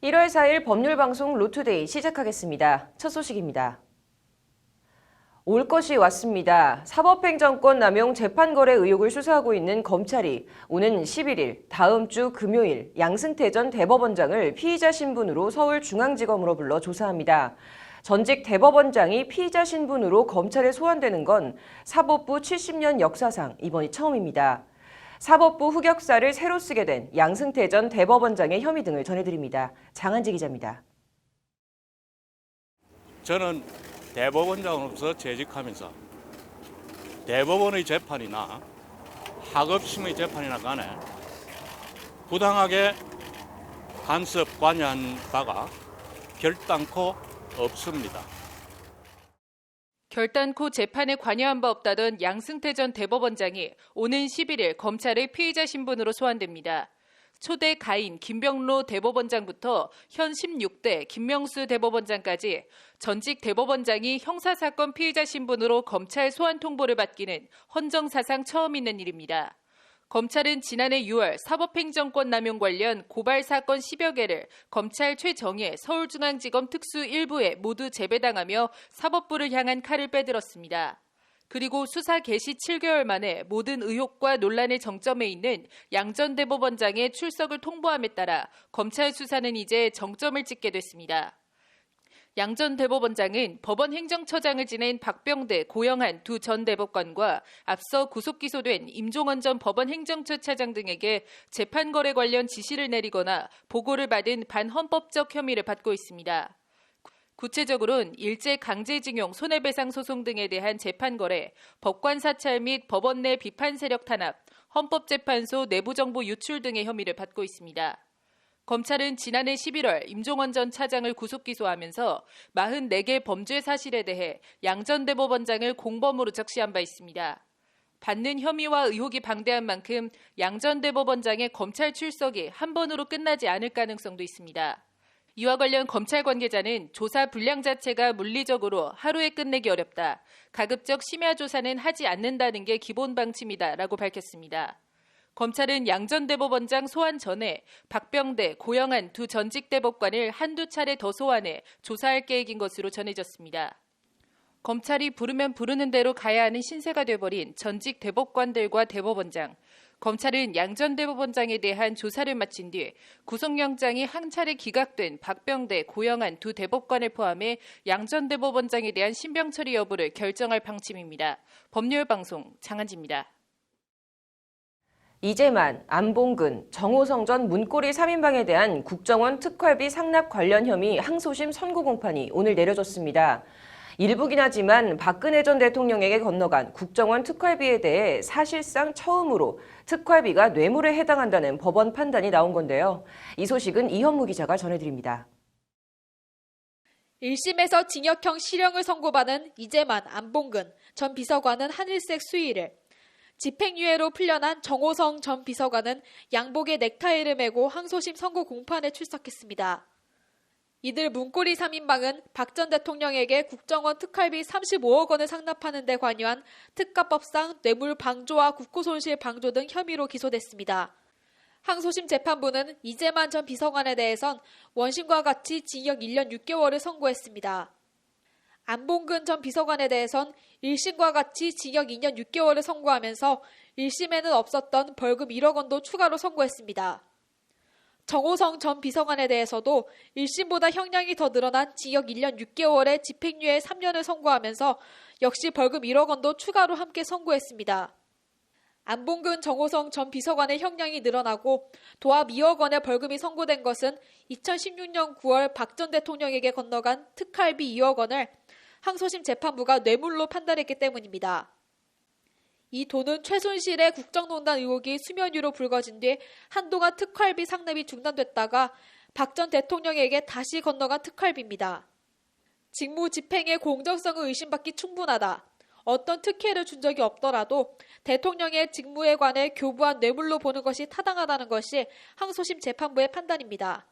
1월 4일 법률방송 로투데이 시작하겠습니다. 첫 소식입니다. 올 것이 왔습니다. 사법행정권 남용 재판거래 의혹을 수사하고 있는 검찰이 오는 11일 다음 주 금요일 양승태 전 대법원장을 피의자 신분으로 서울중앙지검으로 불러 조사합니다. 전직 대법원장이 피의자 신분으로 검찰에 소환되는 건 사법부 70년 역사상 이번이 처음입니다. 사법부 흑역사를 새로 쓰게 된 양승태 전 대법원장의 혐의 등을 전해드립니다. 장한지 기자입니다. 저는 대법원장으로서 재직하면서 대법원의 재판이나 하급심의 재판이나 간에 부당하게 간섭, 관여한 바가 결단코 없습니다. 결단코 재판에 관여한 바 없다던 양승태 전 대법원장이 오는 11일 검찰의 피의자 신분으로 소환됩니다. 초대 가인 김병로 대법원장부터 현 16대 김명수 대법원장까지 전직 대법원장이 형사사건 피의자 신분으로 검찰 소환 통보를 받기는 헌정사상 처음 있는 일입니다. 검찰은 지난해 6월 사법행정권 남용 관련 고발 사건 10여 개를 검찰 최정예 서울중앙지검 특수 1부에 모두 재배당하며 사법부를 향한 칼을 빼들었습니다. 그리고 수사 개시 7개월 만에 모든 의혹과 논란의 정점에 있는 양 전 대법원장의 출석을 통보함에 따라 검찰 수사는 이제 정점을 찍게 됐습니다. 양 전 대법원장은 법원 행정처장을 지낸 박병대, 고영한 두 전 대법관과 앞서 구속 기소된 임종원 전 법원 행정처 차장 등에게 재판 거래 관련 지시를 내리거나 보고를 받은 반헌법적 혐의를 받고 있습니다. 구체적으로는 일제 강제징용 손해배상 소송 등에 대한 재판 거래, 법관 사찰 및 법원 내 비판 세력 탄압, 헌법재판소 내부 정보 유출 등의 혐의를 받고 있습니다. 검찰은 지난해 11월 임종원 전 차장을 구속 기소하면서 44개 범죄 사실에 대해 양 전 대법원장을 공범으로 적시한 바 있습니다. 받는 혐의와 의혹이 방대한 만큼 양 전 대법원장의 검찰 출석이 한 번으로 끝나지 않을 가능성도 있습니다. 이와 관련 검찰 관계자는 조사 분량 자체가 물리적으로 하루에 끝내기 어렵다. 가급적 심야 조사는 하지 않는다는 게 기본 방침이다라고 밝혔습니다. 검찰은 양 전 대법원장 소환 전에 박병대, 고영한 두 전직 대법관을 한두 차례 더 소환해 조사할 계획인 것으로 전해졌습니다. 검찰이 부르면 부르는 대로 가야 하는 신세가 돼버린 전직 대법관들과 대법원장. 검찰은 양 전 대법원장에 대한 조사를 마친 뒤 구속영장이 한 차례 기각된 박병대, 고영한 두 대법관을 포함해 양 전 대법원장에 대한 신병 처리 여부를 결정할 방침입니다. 법률방송 장한지입니다. 이재만, 안봉근, 정호성 전 문고리 3인방에 대한 국정원 특활비 상납 관련 혐의 항소심 선고 공판이 오늘 내려졌습니다. 일부긴 하지만 박근혜 전 대통령에게 건너간 국정원 특활비에 대해 사실상 처음으로 특활비가 뇌물에 해당한다는 법원 판단이 나온 건데요. 이 소식은 이현무 기자가 전해드립니다. 1심에서 징역형 실형을 선고받은 이재만, 안봉근 전 비서관은 하늘색 수의를, 집행유예로 풀려난 정호성 전 비서관은 양복에 넥타이를 메고 항소심 선고 공판에 출석했습니다. 이들 문고리 3인방은 박 전 대통령에게 국정원 특활비 35억 원을 상납하는 데 관여한 특가법상 뇌물 방조와 국고손실 방조 등 혐의로 기소됐습니다. 항소심 재판부는 이재만 전 비서관에 대해선 원심과 같이 징역 1년 6개월을 선고했습니다. 안봉근 전 비서관에 대해선 1심과 같이 징역 2년 6개월을 선고하면서 1심에는 없었던 벌금 1억 원도 추가로 선고했습니다. 정호성 전 비서관에 대해서도 1심보다 형량이 더 늘어난 징역 1년 6개월에 집행유예 3년을 선고하면서 역시 벌금 1억 원도 추가로 함께 선고했습니다. 안봉근, 정호성 전 비서관의 형량이 늘어나고 도합 2억 원의 벌금이 선고된 것은 2016년 9월 박 전 대통령에게 건너간 특활비 2억 원을 항소심 재판부가 뇌물로 판단했기 때문입니다. 이 돈은 최순실의 국정농단 의혹이 수면 위로 불거진 뒤 한동안 특활비 상납이 중단됐다가 박 전 대통령에게 다시 건너간 특활비입니다. 직무 집행의 공정성을 의심받기 충분하다. 어떤 특혜를 준 적이 없더라도 대통령의 직무에 관해 교부한 뇌물로 보는 것이 타당하다는 것이 항소심 재판부의 판단입니다.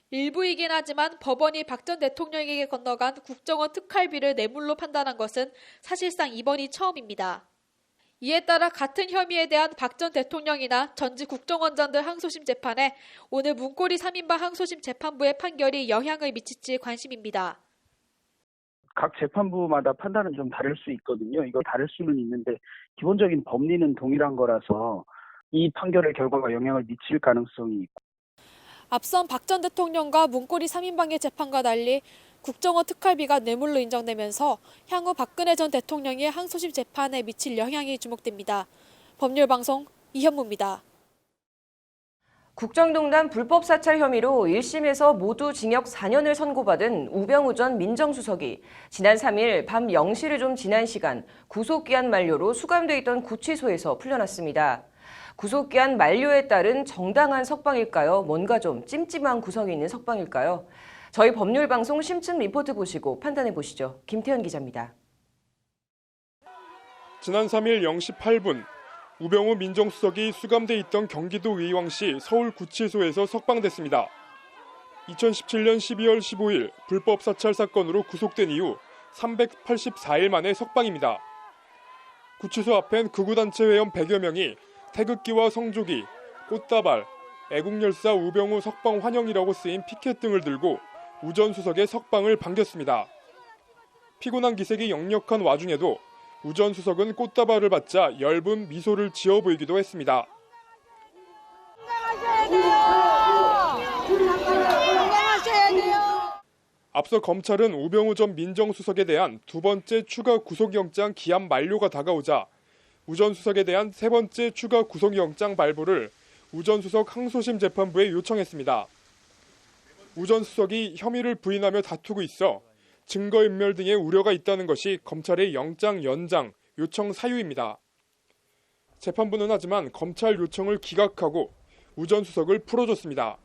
일부이긴 하지만 법원이 박 전 대통령에게 건너간 국정원 특활비를 뇌물로 판단한 것은 사실상 이번이 처음입니다. 이에 따라 같은 혐의에 대한 박 전 대통령이나 전직 국정원장들 항소심 재판에 오늘 문고리 3인방 항소심 재판부의 판결이 영향을 미칠지 관심입니다. 각 재판부마다 판단은 좀 다를 수 있거든요. 이거 다를 수는 있는데 기본적인 법리는 동일한 거라서 이 판결의 결과가 영향을 미칠 가능성이 있고. 앞선 박 전 대통령과 문고리 3인방의 재판과 달리 국정원 특활비가 뇌물로 인정되면서 향후 박근혜 전 대통령의 항소심 재판에 미칠 영향이 주목됩니다. 법률방송 이현무입니다. 국정농단 불법 사찰 혐의로 1심에서 모두 징역 4년을 선고받은 우병우 전 민정수석이 지난 3일 밤 0시를 좀 지난 시간 구속기한 만료로 수감돼 있던 구치소에서 풀려났습니다. 구속기한 만료에 따른 정당한 석방일까요? 뭔가 좀 찜찜한 구성이 있는 석방일까요? 저희 법률방송 심층 리포트 보시고 판단해 보시죠. 김태현 기자입니다. 지난 3일 0시 8분 우병우 민정수석이 수감돼 있던 경기도 의왕시 서울구치소에서 석방됐습니다. 2017년 12월 15일 불법 사찰 사건으로 구속된 이후 384일 만에 석방입니다. 구치소 앞엔 극우단체 회원 100여 명이 태극기와 성조기, 꽃다발, 애국열사 우병우 석방 환영이라고 쓰인 피켓 등을 들고 우 전 수석의 석방을 반겼습니다. 피곤한 기색이 역력한 와중에도 우 전 수석은 꽃다발을 받자 엷은 미소를 지어 보이기도 했습니다. 앞서 검찰은 우병우 전 민정수석에 대한 두 번째 추가 구속영장 기한 만료가 다가오자 우 전 수석에 대한 세 번째 추가 구속영장 발부를 우 전 수석 항소심 재판부에 요청했습니다. 우 전 수석이 혐의를 부인하며 다투고 있어 증거인멸 등의 우려가 있다는 것이 검찰의 영장 연장 요청 사유입니다. 재판부는 하지만 검찰 요청을 기각하고 우 전 수석을 풀어줬습니다.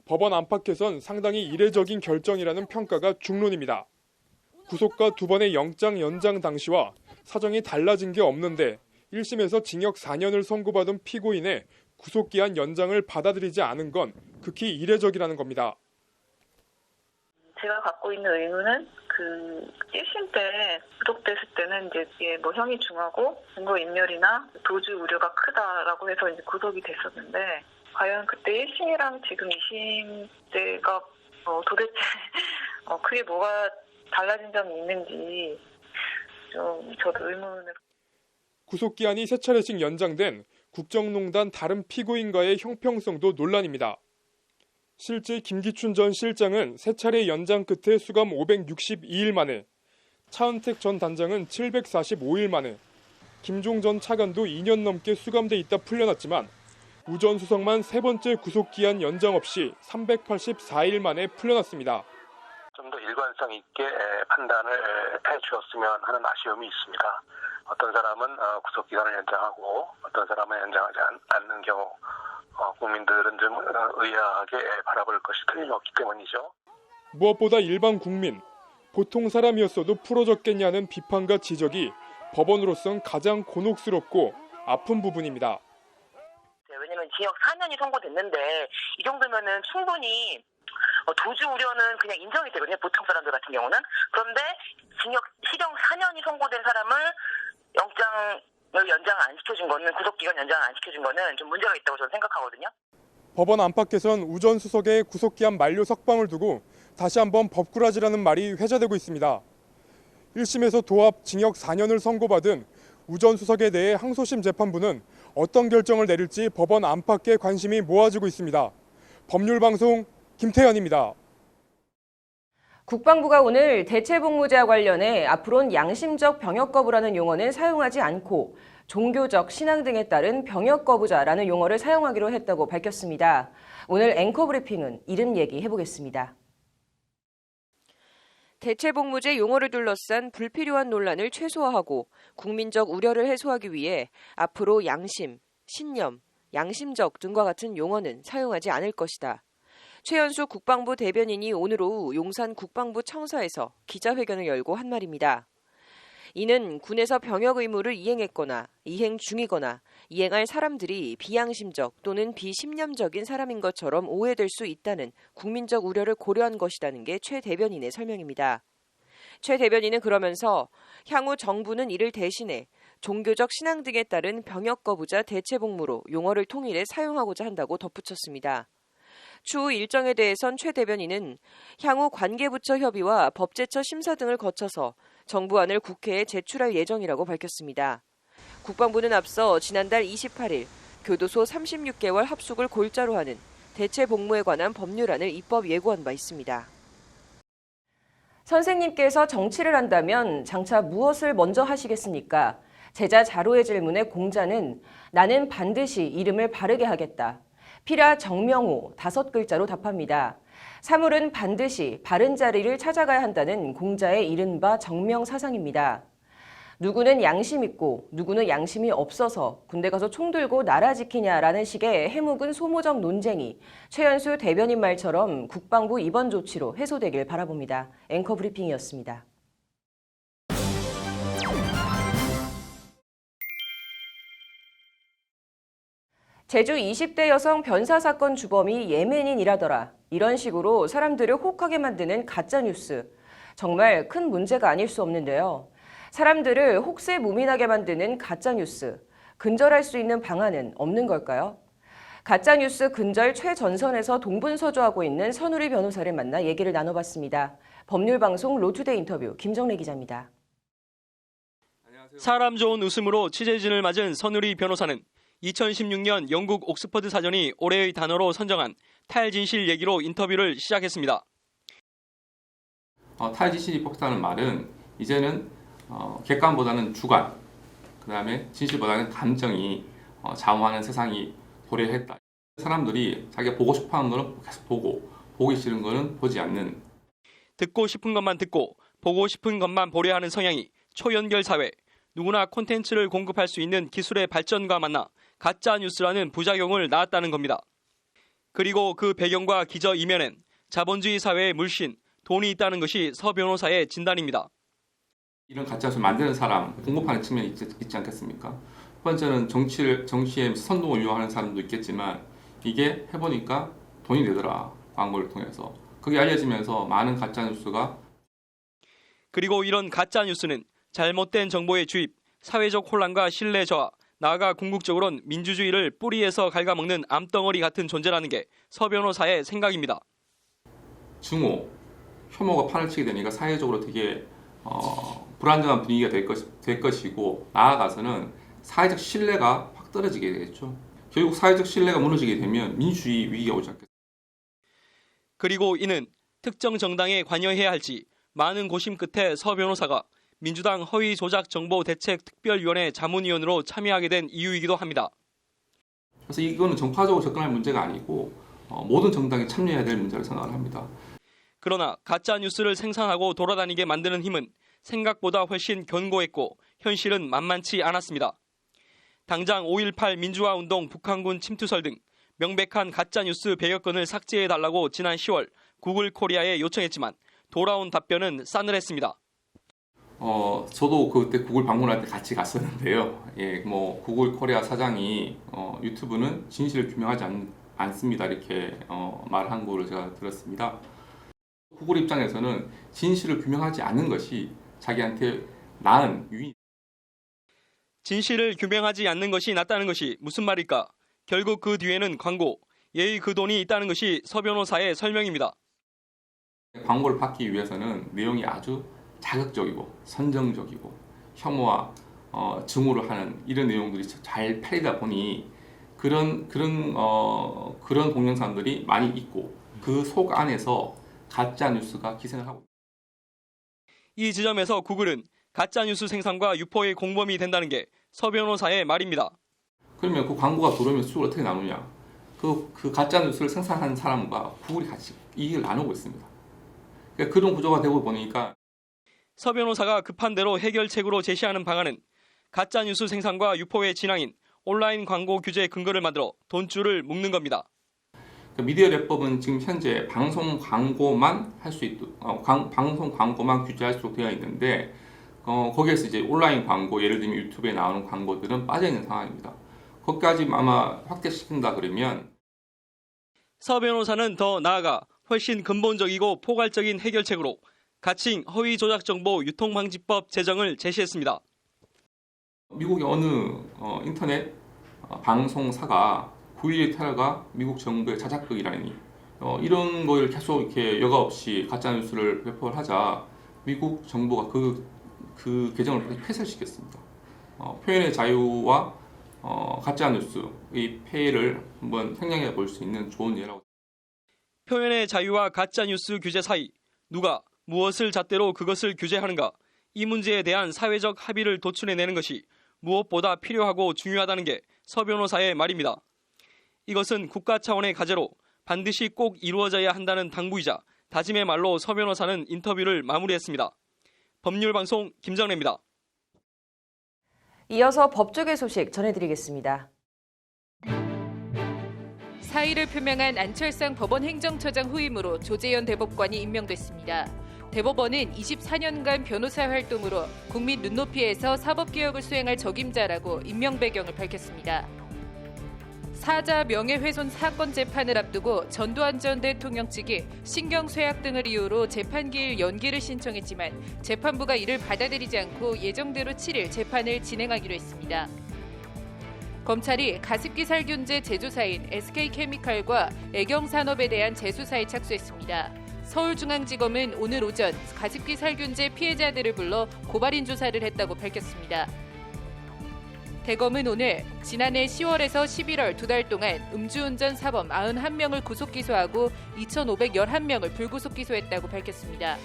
법원 안팎에선 상당히 이례적인 결정이라는 평가가 중론입니다. 구속과 두 번의 영장 연장 당시와 사정이 달라진 게 없는데 1심에서 징역 4년을 선고받은 피고인의 구속기한 연장을 받아들이지 않은 건 극히 이례적이라는 겁니다. 제가 갖고 있는 의문은 1심 때 구속됐을 때는 이제 뭐 형이 중하고 증거인멸이나 도주 우려가 크다라고 해서 이제 구속이 됐었는데 과연 그때 1심이랑 지금 2심 때가 도대체 크게 뭐가 달라진 점이 있는지 좀 저도 의문을. 구속기한이 세 차례씩 연장된 국정농단 다른 피고인과의 형평성도 논란입니다. 실제 김기춘 전 실장은 세 차례 연장 끝에 수감 562일 만에, 차은택 전 단장은 745일 만에, 김종 전 차관도 2년 넘게 수감돼 있다 풀려났지만 우 전 수석만 세 번째 구속기한 연장 없이 384일 만에 풀려났습니다. 좀 더 일관성 있게 판단을 해주었으면 하는 아쉬움이 있습니다. 어떤 사람은 구속기간을 연장하고 어떤 사람은 연장하지 않는 경우 국민들은 좀 의아하게 바라볼 것이 틀림없기 때문이죠. 무엇보다 일반 국민, 보통 사람이었어도 풀어졌겠냐는 비판과 지적이 법원으로선 가장 곤혹스럽고 아픈 부분입니다. 왜냐면 징역 4년이 선고됐는데 이 정도면은 충분히 도주 우려는 그냥 인정이 되거든요. 보통 사람들 같은 경우는. 그런데 실형 4년이 선고된 사람을 영장을 연장 안 시켜준 거는, 구속기간 연장 안 시켜준 거는 좀 문제가 있다고 저는 생각하거든요. 법원 안팎에선 우 전 수석의 구속기한 만료 석방을 두고 다시 한번 법꾸라지라는 말이 회자되고 있습니다. 1심에서 도합 징역 4년을 선고받은 우 전 수석에 대해 항소심 재판부는 어떤 결정을 내릴지 법원 안팎에 관심이 모아지고 있습니다. 법률방송 김태현입니다. 국방부가 오늘 대체복무제와 관련해 앞으로는 양심적 병역 거부라는 용어는 사용하지 않고 종교적, 신앙 등에 따른 병역 거부자라는 용어를 사용하기로 했다고 밝혔습니다. 오늘 앵커 브리핑은 이름 얘기해보겠습니다. 대체복무제 용어를 둘러싼 불필요한 논란을 최소화하고 국민적 우려를 해소하기 위해 앞으로 양심, 신념, 양심적 등과 같은 용어는 사용하지 않을 것이다. 최연수 국방부 대변인이 오늘 오후 용산 국방부 청사에서 기자회견을 열고 한 말입니다. 이는 군에서 병역 의무를 이행했거나 이행 중이거나 이행할 사람들이 비양심적 또는 비신념적인 사람인 것처럼 오해될 수 있다는 국민적 우려를 고려한 것이라는 게 최 대변인의 설명입니다. 최 대변인은 그러면서 향후 정부는 이를 대신해 종교적 신앙 등에 따른 병역 거부자 대체 복무로 용어를 통일해 사용하고자 한다고 덧붙였습니다. 추후 일정에 대해선 최 대변인은 향후 관계부처 협의와 법제처 심사 등을 거쳐서 정부안을 국회에 제출할 예정이라고 밝혔습니다. 국방부는 앞서 지난달 28일 교도소 36개월 합숙을 골자로 하는 대체 복무에 관한 법률안을 입법 예고한 바 있습니다. 선생님께서 정치를 한다면 장차 무엇을 먼저 하시겠습니까? 제자 자로의 질문에 공자는 나는 반드시 이름을 바르게 하겠다. 피라 정명호 5글자로 답합니다. 사물은 반드시 바른 자리를 찾아가야 한다는 공자의 이른바 정명 사상입니다. 누구는 양심 있고 누구는 양심이 없어서 군대 가서 총 들고 나라 지키냐라는 식의 해묵은 소모적 논쟁이 최연수 대변인 말처럼 국방부 이번 조치로 해소되길 바라봅니다. 앵커 브리핑이었습니다. 제주 20대 여성 변사 사건 주범이 예멘인이라더라. 이런 식으로 사람들을 혹하게 만드는 가짜뉴스. 정말 큰 문제가 아닐 수 없는데요. 사람들을 혹세 무민하게 만드는 가짜뉴스. 근절할 수 있는 방안은 없는 걸까요? 가짜뉴스 근절 최전선에서 동분서주하고 있는 선우리 변호사를 만나 얘기를 나눠봤습니다. 법률방송 로투데이 인터뷰 김정래 기자입니다. 사람 좋은 웃음으로 취재진을 맞은 선우리 변호사는 2016년 영국 옥스퍼드 사전이 올해의 단어로 선정한 탈진실 얘기로 인터뷰를 시작했습니다. 탈진실이 폭다는 말은 이제는 객관보다는 주관, 그 다음에 진실보다는 감정이 좌우하는 세상이 도래했다. 사람들이 자기가 보고 싶어하는 거는 계속 보기 싫은 거는 보지 않는. 듣고 싶은 것만 듣고 보고 싶은 것만 보려 하는 성향이 초연결 사회, 누구나 콘텐츠를 공급할 수 있는 기술의 발전과 만나 가짜 뉴스라는 부작용을 낳았다는 겁니다. 그리고 그 배경과 기저 이면엔 자본주의 사회의 물씬, 돈이 있다는 것이 서 변호사의 진단입니다. 이런 가짜뉴스를 만드는 사람, 공급하는 측면이 있지 않겠습니까? 첫 번째는 정치에 선동을 이용하는 사람도 있겠지만 이게 해보니까 돈이 되더라, 광고를 통해서. 그게 알려지면서 많은 가짜뉴스가. 그리고 이런 가짜뉴스는 잘못된 정보의 주입, 사회적 혼란과 신뢰 저하, 나아가 궁극적으로는 민주주의를 뿌리에서 갉아먹는 암덩어리 같은 존재라는 게 서 변호사의 생각입니다. 증오, 혐오가 판을 치게 되니까 사회적으로 되게 불안정한 분위기가 될 것이고 나아가서는 사회적 신뢰가 확 떨어지게 되겠죠. 결국 사회적 신뢰가 무너지게 되면 민주주의 위기가 오지 않겠습니까? 그리고 이는 특정 정당에 관여해야 할지 많은 고심 끝에 서 변호사가 민주당 허위조작정보대책특별위원회 자문위원으로 참여하게 된 이유이기도 합니다. 그래서 이거는 정파적으로 접근할 문제가 아니고 모든 정당이 참여해야 될 문제라고 생각을 합니다. 그러나 가짜뉴스를 생산하고 돌아다니게 만드는 힘은 생각보다 훨씬 견고했고 현실은 만만치 않았습니다. 당장 5.18 민주화운동 북한군 침투설 등 명백한 가짜뉴스 100여 건을 삭제해달라고 지난 10월 구글 코리아에 요청했지만 돌아온 답변은 싸늘했습니다. 저도 그때 구글 방문할 때 같이 갔었는데요. 구글 코리아 사장이 유튜브는 진실을 규명하지 않습니다. 이렇게 말한 거를 제가 들었습니다. 구글 입장에서는 진실을 규명하지 않는 것이 자기한테 나은 유인. 진실을 규명하지 않는 것이 낫다는 것이 무슨 말일까? 결국 그 뒤에는 광고, 예의 그 돈이 있다는 것이 서 변호사의 설명입니다. 광고를 받기 위해서는 내용이 아주 자극적이고 선정적이고 혐오와 증오를 하는 이런 내용들이 잘 팔리다 보니 그런 동영상들이 많이 있고 그 속 안에서 가짜 뉴스가 기생을 하고 있습니다. 이 지점에서 구글은 가짜뉴스 생산과 유포의 공범이 된다는 게 서 변호사의 말입니다. 그러면 그 광고가 들어오면 수익을 어떻게 나누냐? 그 가짜뉴스를 생산하는 사람과 구글이 같이 이익을 나누고 있습니다. 그러니까 그런 구조가 되고 보니까 서 변호사가 급한 대로 해결책으로 제시하는 방안은 가짜뉴스 생산과 유포의 진앙인 온라인 광고 규제 근거를 만들어 돈줄을 묶는 겁니다. 미디어랩법은 지금 현재 방송 광고만 할 수 있도록 방송 광고만 규제할 수 있도록 되어 있는데 거기에서 이제 온라인 광고, 예를 들면 유튜브에 나오는 광고들은 빠져 있는 상황입니다. 거기까지 아마 확대시킨다 그러면 서 변호사는 더 나아가 훨씬 근본적이고 포괄적인 해결책으로 가칭 허위조작정보 유통방지법 제정을 제시했습니다. 미국의 어느 인터넷 방송사가 9.11 테러가 미국 정부의 자작극이라니 이런 걸 계속 이렇게 여과 없이 가짜 뉴스를 배포를 하자 미국 정부가 그 계정을 폐쇄시켰습니다. 표현의 자유와 가짜 뉴스의 폐해를 한번 생각해 볼 수 있는 좋은 예라고. 표현의 자유와 가짜 뉴스 규제 사이 누가 무엇을 잣대로 그것을 규제하는가? 이 문제에 대한 사회적 합의를 도출해내는 것이 무엇보다 필요하고 중요하다는 게 서 변호사의 말입니다. 이것은 국가 차원의 과제로 반드시 꼭 이루어져야 한다는 당부이자 다짐의 말로 서 변호사는 인터뷰를 마무리했습니다. 법률방송 김정래입니다. 이어서 법조계 소식 전해드리겠습니다. 사의를 표명한 안철상 법원 행정처장 후임으로 조재현 대법관이 임명됐습니다. 대법원은 24년간 변호사 활동으로 국민 눈높이에서 사법개혁을 수행할 적임자라고 임명 배경을 밝혔습니다. 사자 명예훼손 사건 재판을 앞두고 전두환 전 대통령 측이 신경쇠약 등을 이유로 재판기일 연기를 신청했지만 재판부가 이를 받아들이지 않고 예정대로 7일 재판을 진행하기로 했습니다. 검찰이 가습기 살균제 제조사인 SK케미칼과 애경산업에 대한 재수사에 착수했습니다. 서울중앙지검은 오늘 오전 가습기 살균제 피해자들을 불러 고발인 조사를 했다고 밝혔습니다. 대검은 오늘 지난해 10월에서 11월 2달 동안 음주운전 사범 91명을 구속 기소하고 2,511명을 불구속 기소했다고 밝혔습니다.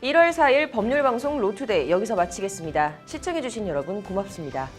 1월 4일 법률방송 로투데이 여기서 마치겠습니다. 시청해주신 여러분 고맙습니다.